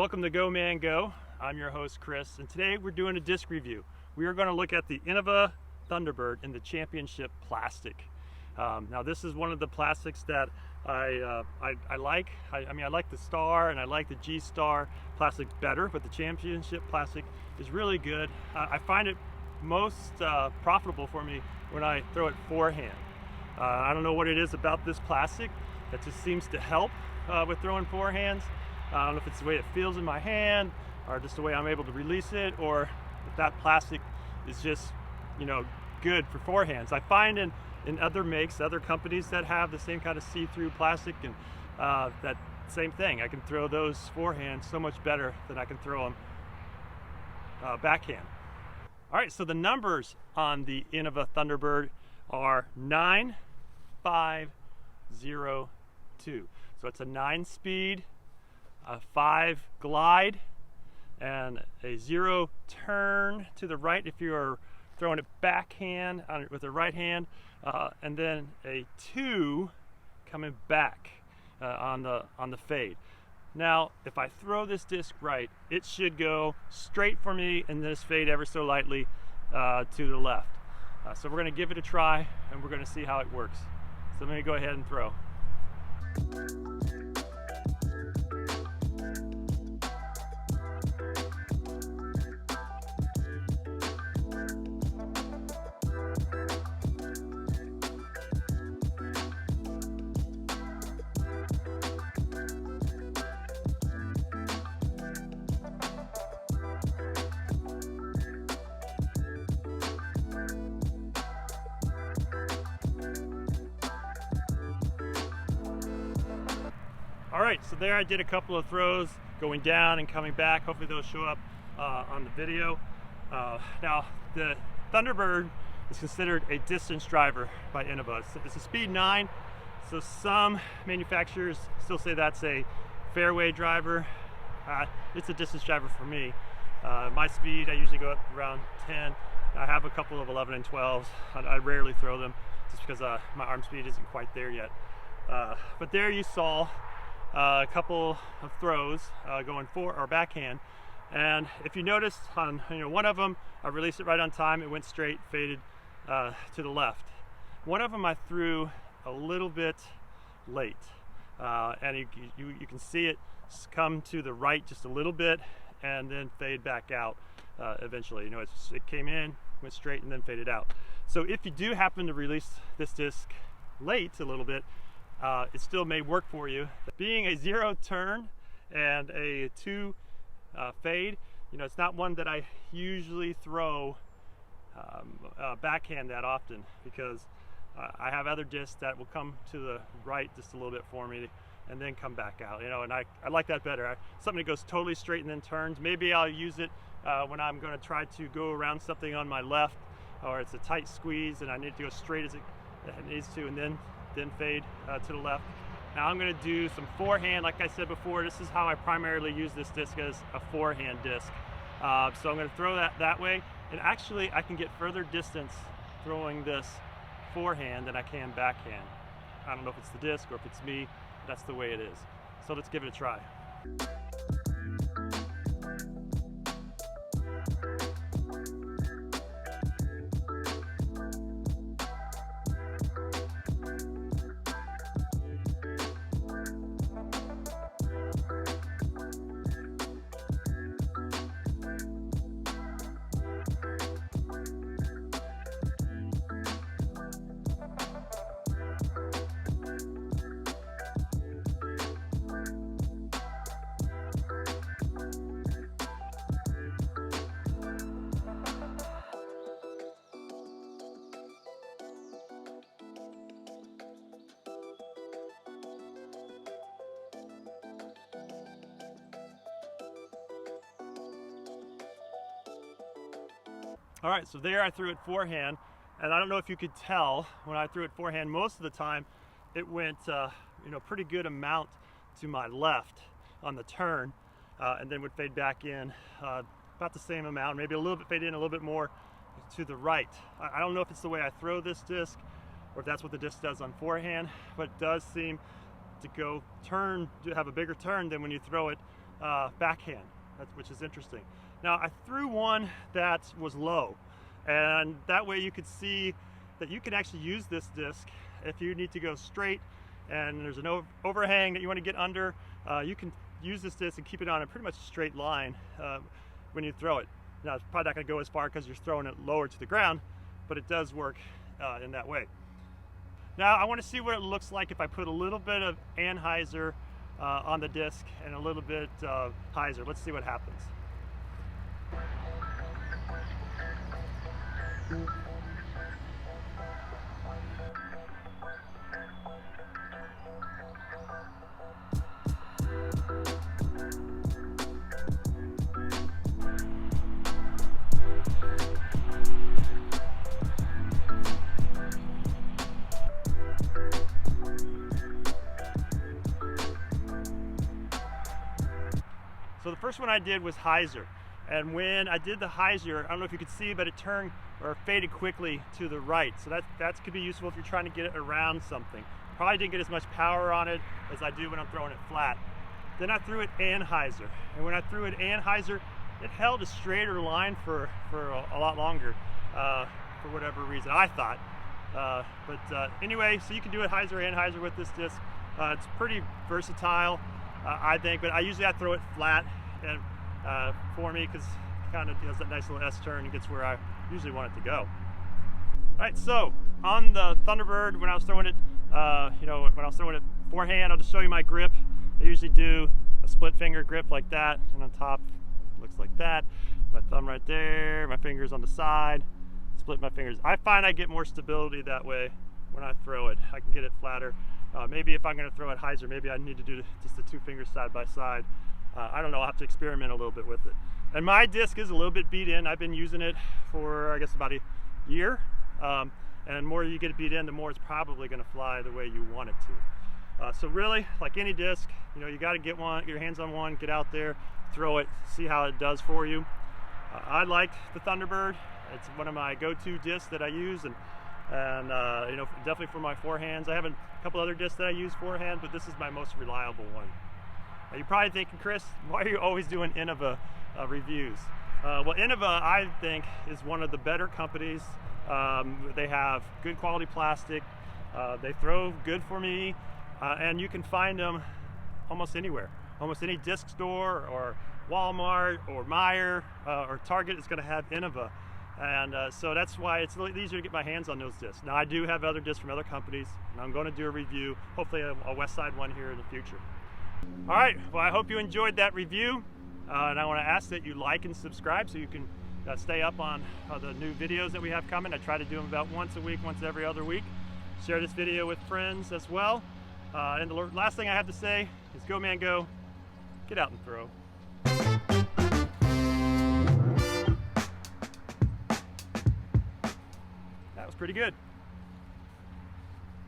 Welcome to Go Man Go. I'm your host Chris, and today we're doing a disc review. We are going to look at the Innova Thunderbird in the championship plastic. Now this is one of the plastics that I like. I mean, I like the Star and I like the G-Star plastic better, but the championship plastic is really good. I find it most profitable for me when I throw it forehand. I don't know what it is about this plastic that just seems to help with throwing forehands. I don't know if it's the way it feels in my hand or just the way I'm able to release it, or if that plastic is just, you know, good for forehands. I find in other makes, other companies that have the same kind of see-through plastic, and that same thing. I can throw those forehands so much better than I can throw them backhand. All right, so the numbers on the Innova Thunderbird are 9502. So it's a 9-speed, a 5 glide, and a 0 turn to the right if you are throwing it backhand with the right hand, and then a 2 coming back on the fade. Now, if I throw this disc right, it should go straight for me and this fade ever so lightly to the left. So we're going to give it a try and we're going to see how it works. So let me go ahead and throw. All right, so there I did a couple of throws going down and coming back. Hopefully those show up on the video. Now, the Thunderbird is considered a distance driver by Innova. It's a speed 9, so some manufacturers still say that's a fairway driver. It's a distance driver for me. My speed, I usually go up around 10. I have a couple of 11 and 12s. I rarely throw them just because my arm speed isn't quite there yet. But there you saw a couple of throws going forward or backhand, and if you noticed on one of them, I released it right on time. It went straight, faded to the left. One of them I threw a little bit late, and you can see it come to the right just a little bit and then fade back out eventually. You know, it came in, went straight, and then faded out. So if you do happen to release this disc late a little bit, it still may work for you. Being a 0 turn and a 2 fade, you know, it's not one that I usually throw backhand that often, because I have other discs that will come to the right just a little bit for me and then come back out, you know, and I like that better. Something that goes totally straight and then turns. Maybe I'll use it when I'm going to try to go around something on my left, or it's a tight squeeze and I need to go straight as it needs to, and then fade to the left. Now I'm going to do some forehand. Like I said before, this is how I primarily use this disc, as a forehand disc. So I'm going to throw that way, and actually I can get further distance throwing this forehand than I can backhand. I don't know if it's the disc or if it's me, but that's the way it is. So let's give it a try. All right, so there I threw it forehand, and I don't know if you could tell, when I threw it forehand, most of the time it went pretty good amount to my left on the turn, and then would fade back in about the same amount, maybe a little bit fade in, a little bit more to the right. I don't know if it's the way I throw this disc or if that's what the disc does on forehand, but it does seem to have a bigger turn than when you throw it backhand, which is interesting. Now I threw one that was low, and that way you could see that you can actually use this disc if you need to go straight and there's an overhang that you want to get under. You can use this disc and keep it on a pretty much straight line when you throw it. Now it's probably not going to go as far because you're throwing it lower to the ground, but it does work in that way. Now I want to see what it looks like if I put a little bit of anhyzer on the disc and a little bit of hyzer. Let's see what happens. So the first one I did was hyzer, and when I did the hyzer, I don't know if you could see, but it turned or faded quickly to the right. So that could be useful if you're trying to get it around something. Probably didn't get as much power on it as I do when I'm throwing it flat. Then I threw it anhyzer, and when I threw it anhyzer, it held a straighter line for a lot longer, for whatever reason, I thought. Anyway, so you can do it hyzer, anhyzer with this disc. It's pretty versatile, I think, but I throw it flat and for me, because it kind of does that nice little S-turn and gets where I usually want it to go. All right, so on the Thunderbird, when I was throwing it, when I was throwing it forehand, I'll just show you my grip. I usually do a split finger grip like that, and on top looks like that. My thumb right there, my fingers on the side, split my fingers. I find I get more stability that way when I throw it. I can get it flatter. Maybe if I'm going to throw it hyzer, maybe I need to do just the two fingers side by side. I don't know, I'll have to experiment a little bit with it. And my disc is a little bit beat in. I've been using it for, I guess, about a year. And the more you get it beat in, the more it's probably going to fly the way you want it to. So really, like any disc, you got to get your hands on one, get out there, throw it, see how it does for you. I like the Thunderbird. It's one of my go-to discs that I use, and definitely for my forehands. I have a couple other discs that I use forehand, but this is my most reliable one. Now you're probably thinking, Chris, why are you always doing Innova reviews? Well, Innova, I think, is one of the better companies. They have good quality plastic. They throw good for me, and you can find them almost anywhere. Almost any disc store or Walmart or Meijer or Target is going to have Innova. And so that's why it's a little easier to get my hands on those discs. Now I do have other discs from other companies, and I'm going to do a review, hopefully a West Side one here in the future. All right, well, I hope you enjoyed that review, and I want to ask that you like and subscribe so you can stay up on the new videos that we have coming. I try to do them about once a week, once every other week. Share this video with friends as well. And the last thing I have to say is go, man, go. Get out and throw. That was pretty good.